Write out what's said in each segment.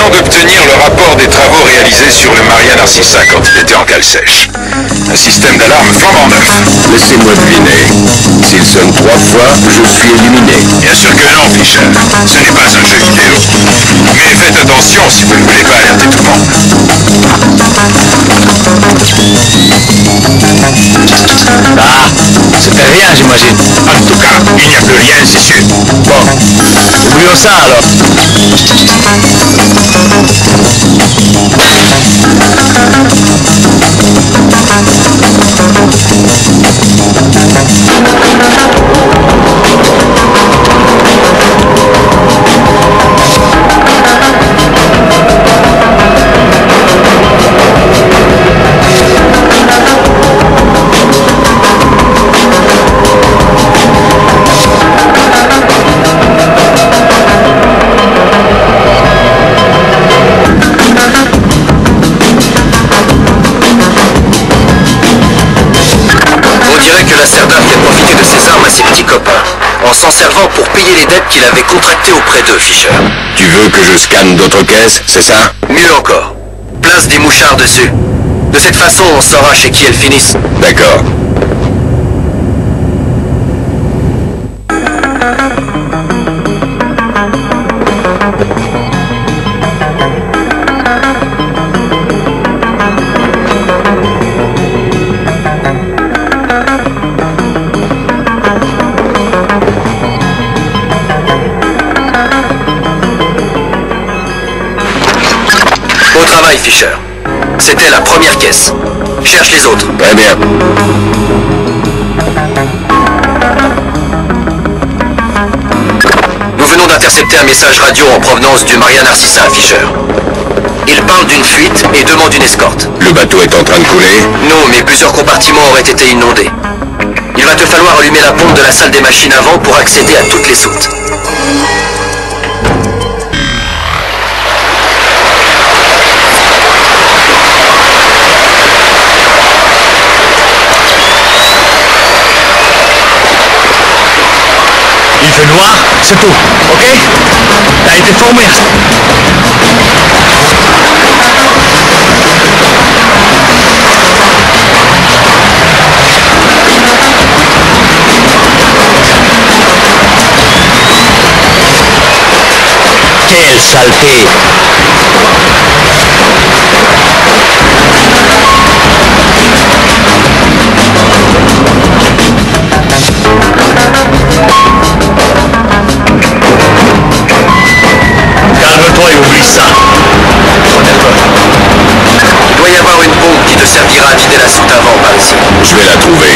venons d'obtenir le rapport des travaux réalisés sur le Maria Narcissa quand il était en cale sèche. Un système d'alarme flambant neuf. Laissez-moi deviner. S'il sonne 3 fois, je suis éliminé. Bien sûr que non, Fischer. Ce n'est pas un jeu vidéo. Mais faites attention si vous ne voulez pas alerter tout le monde. Ah, c'était rien, j'imagine. En tout cas, il n'y a plus rien, c'est sûr. Bon, oublions ça alors. En s'en servant pour payer les dettes qu'il avait contractées auprès d'eux, Fischer. Tu veux que je scanne d'autres caisses, c'est ça? Mieux encore. Place des mouchards dessus. De cette façon, on saura chez qui elles finissent. D'accord. Beau travail, Fischer. C'était la première caisse. Cherche les autres. Très bien. Nous venons d'intercepter un message radio en provenance du Maria Narcissa à Fischer. Il parle d'une fuite et demande une escorte. Le bateau est en train de couler? Non, mais plusieurs compartiments auraient été inondés. Il va te falloir allumer la pompe de la salle des machines avant pour accéder à toutes les soutes. Il fait noir, c'est tout, ok? T'as été formé. Quelle saleté! Calme-toi et oublie ça. Il doit y avoir une pompe qui te servira à vider la soute avant par ici. Je vais la trouver.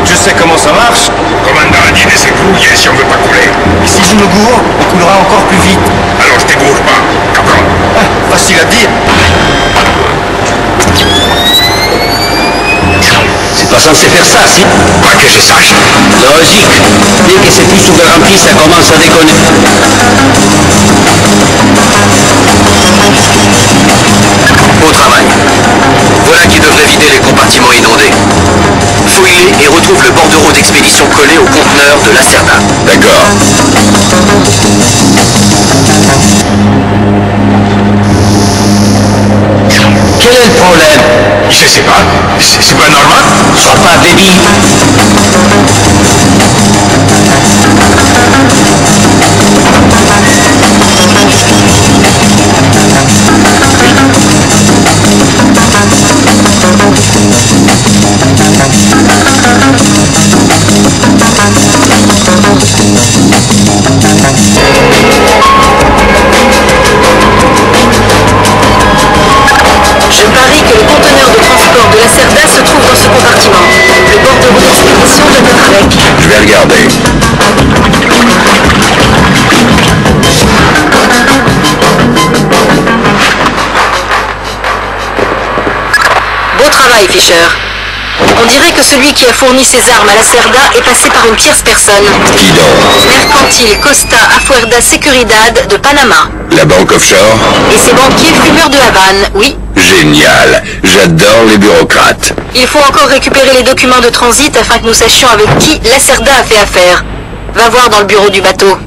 Je sais comment ça marche. Commandant a dit de s'égouiller si on veut pas couler. Et si je me gourre, on coulera encore plus vite. Alors je t'égourre pas, capron. Ah, facile à dire. C'est pas censé faire ça, si? Pas que je sache. Logique. Dès que c'est plus souvent rempli, ça commence à déconner. Beau travail. Voilà qui devrait vider les compartiments inondés. Fouille-les et retrouve le bordereau d'expédition collé au conteneur de Lacerda. D'accord. Quel est le problème? Je sais pas. C'est pas normal. Sois pas débile. Je parie que le conteneur de transport de Lacerda se trouve dans ce compartiment. Le bordereau d'expédition doit être avec. Je vais regarder. Beau travail, Fischer. On dirait que celui qui a fourni ces armes à la Cerda est passé par une tierce personne. Qui donc? Mercantile Costa Afuerda Seguridad de Panama. La banque offshore? Et ses banquiers fumeurs de Havane, oui. Génial. J'adore les bureaucrates. Il faut encore récupérer les documents de transit afin que nous sachions avec qui la Cerda a fait affaire. Va voir dans le bureau du bateau.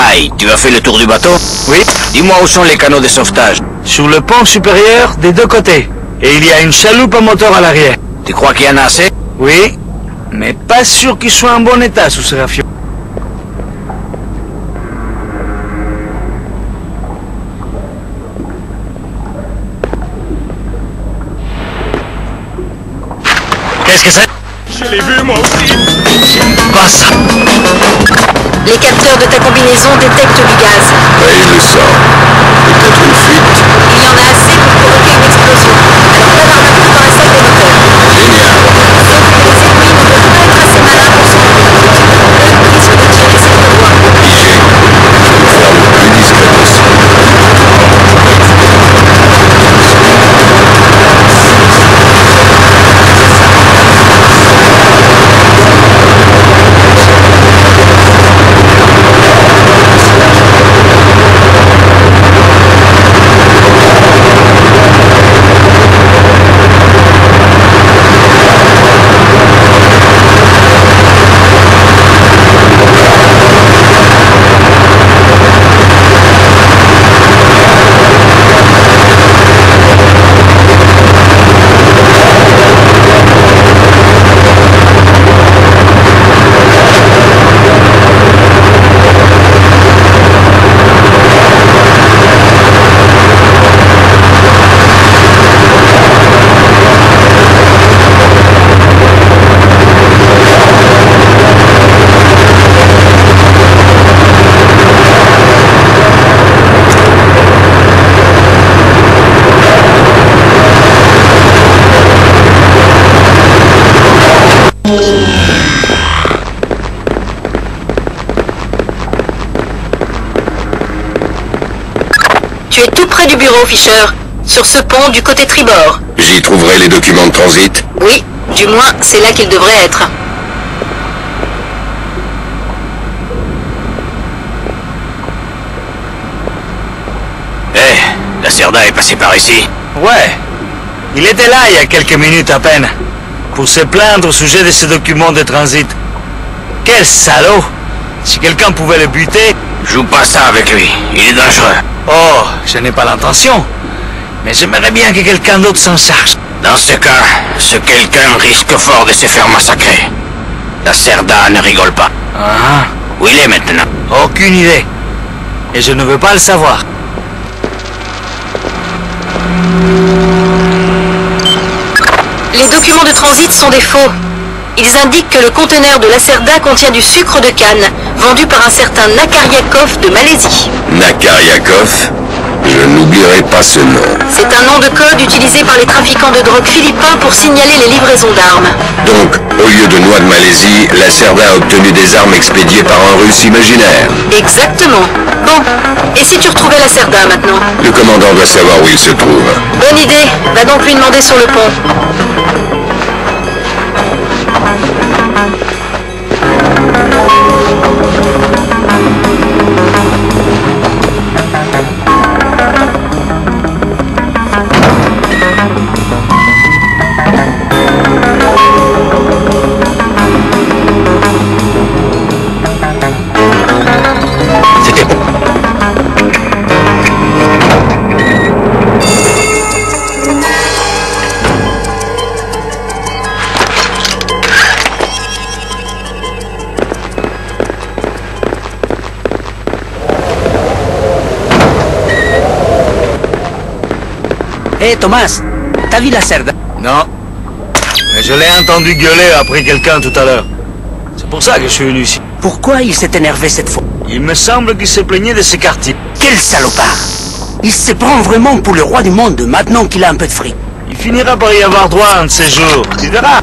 Aïe, tu as fait le tour du bateau? Oui. Dis-moi où sont les canaux de sauvetage. Sur le pont supérieur des deux côtés. Et il y a une chaloupe à moteur à l'arrière. Tu crois qu'il y en a assez? Oui, mais pas sûr qu'il soit en bon état sous Séraphion. Qu'est-ce que c'est? Je l'ai vu moi aussi. Pas ça. Les capteurs de ta combinaison détectent du gaz. Oui, je le sens. Peut-être une fuite. Il y en a assez pour provoquer une explosion. Alors bavarde dans la salle des moteurs. Génial. Sauf que les ennemis ne peuvent pas être assez malins pour s'en rendre compte. Eux risquent de tirer sur le doigt. Pigé. Je vais faire le plus discret possible. Tu es tout près du bureau, Fisher. Sur ce pont du côté tribord. J'y trouverai les documents de transit. Oui, du moins, c'est là qu'ils devraient être. La Cerda est passée par ici. Ouais, il était là il y a quelques minutes à peine. Pour se plaindre au sujet de ces documents de transit. Quel salaud! Si quelqu'un pouvait le buter... Joue pas ça avec lui, il est dangereux. Oh, je n'ai pas l'intention. Mais j'aimerais bien que quelqu'un d'autre s'en charge. Dans ce cas, ce quelqu'un risque fort de se faire massacrer. La Cerda ne rigole pas. Ah, Où il est maintenant? aucune idée. Et je ne veux pas le savoir. Les documents de transit sont des faux. Ils indiquent que le conteneur de la Cerda contient du sucre de canne, vendu par un certain Nakariakov de Malaisie. Nakariakov? Je n'oublierai pas ce nom. C'est un nom de code utilisé par les trafiquants de drogue philippins pour signaler les livraisons d'armes. Donc, au lieu de noix de Malaisie, la Cerda a obtenu des armes expédiées par un Russe imaginaire. Exactement. Bon, et si tu retrouvais la Cerda maintenant? Le commandant doit savoir où il se trouve. Bonne idée, va donc lui demander sur le pont. C'était bon. Hé Thomas, t'as vu la Cerda? Non. Mais je l'ai entendu gueuler après quelqu'un tout à l'heure. C'est pour ça que je suis venu ici. Pourquoi il s'est énervé cette fois? Il me semble qu'il se plaignait de ses quartiers. Quel salopard! Il se prend vraiment pour le roi du monde maintenant qu'il a un peu de fric. Il finira par y avoir droit un de ces jours. Tu verras.